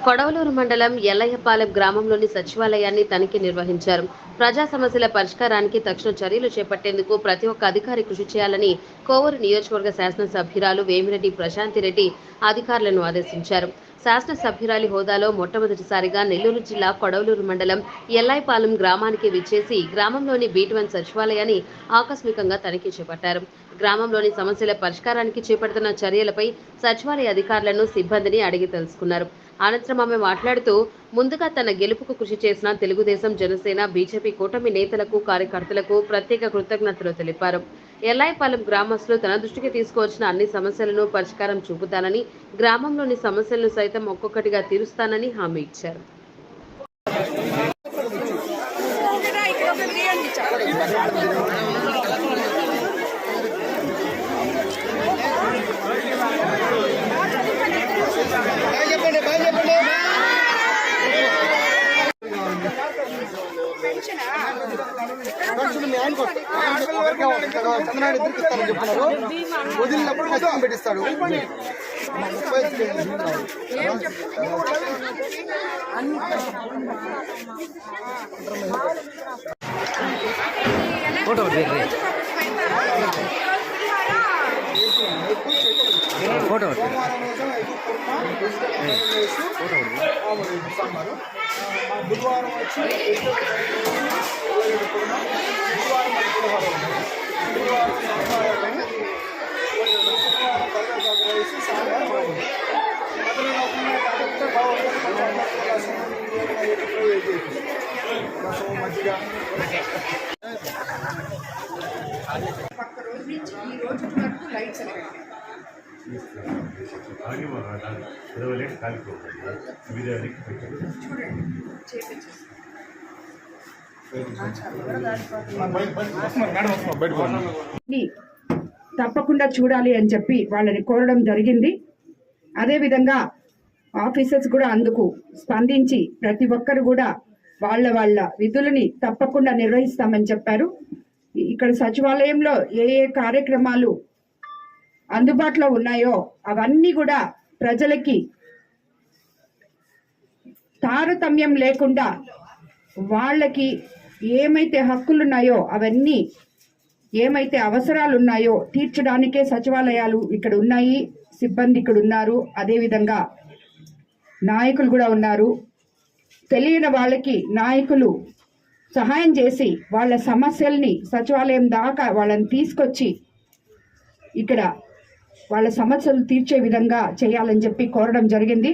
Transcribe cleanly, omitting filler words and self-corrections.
కొడవలూరు మండలం ఎల్లయ్యపాలెం గ్రామంలోని సచివాలయాన్ని తనిఖీ నిర్వహించారు. ప్రజా సమస్యల పరిష్కారానికి తక్షణ చర్యలు చేపట్టేందుకు ప్రతి ఒక్క అధికారి కృషి చేయాలని కోవూరు నియోజకవర్గ శాసనసభ్యురాలు వేమిరెడ్డి ప్రశాంతిరెడ్డి అధికారులను ఆదేశించారు. శాసనసభ్యురాలి హోదాలో మొట్టమొదటిసారిగా నెల్లూరు జిల్లా కొడవలూరు మండలం ఎల్లయ్యపాలెం గ్రామానికి విచ్చేసి గ్రామంలోని B1 సచివాలయాన్ని ఆకస్మికంగా తనిఖీ చేపట్టారు. గ్రామంలోని సమస్యల పరిష్కారానికి చేపడుతున్న చర్యలపై సచివాలయ అధికారులను, సిబ్బందిని అడిగి తెలుసుకున్నారు. అనంతరం ఆమె మాట్లాడుతూ, ముందుగా తన గెలుపుకు కృషి చేసిన తెలుగుదేశం, జనసేన, బీజేపీ కూటమి నేతలకు, కార్యకర్తలకు ప్రత్యేక కృతజ్ఞతలు తెలిపారు. ఎల్లాయిపాలెం గ్రామస్తులు తన దృష్టికి తీసుకువచ్చిన అన్ని సమస్యలను పరిష్కారం చూపుతానని, గ్రామంలోని సమస్యలను సైతం ఒక్కొక్కటిగా తీరుస్తానని హామీ ఇచ్చారు. చంద్రనాయుడు ఇద్దరికి ఇస్తానని చెప్తున్నారు. వదిలినప్పుడు ఖచ్చితంగా పెట్టిస్తాడు. ఫోటో బుధవారం వచ్చి పక్క రోజు నుంచి ఈ రోజు వరకు లైట్స్ తప్పకుండా చూడాలి అని చెప్పి వాళ్ళని కోరడం జరిగింది. అదేవిధంగా ఆఫీసర్స్ కూడా అందుకు స్పందించి ప్రతి ఒక్కరు కూడా వాళ్ళ విధులని తప్పకుండా నిర్వహిస్తామని చెప్పారు. ఇక్కడ సచివాలయంలో ఏ కార్యక్రమాలు అందుబాటులో ఉన్నాయో అవన్నీ కూడా ప్రజలకి తారతమ్యం లేకుండా వాళ్ళకి ఏమైతే హక్కులున్నాయో అవన్నీ, ఏమైతే అవసరాలు ఉన్నాయో తీర్చడానికే సచివాలయాలు ఇక్కడ ఉన్నాయి. సిబ్బంది ఇక్కడ ఉన్నారు. అదేవిధంగా నాయకులు కూడా ఉన్నారు. తెలియని వాళ్ళకి నాయకులు సహాయం చేసి వాళ్ళ సమస్యల్ని సచివాలయం దాకా వాళ్ళని తీసుకొచ్చి ఇక్కడ వాళ్ళ సమస్యలు తీర్చే విధంగా చేయాలని చెప్పి కోరడం జరిగింది.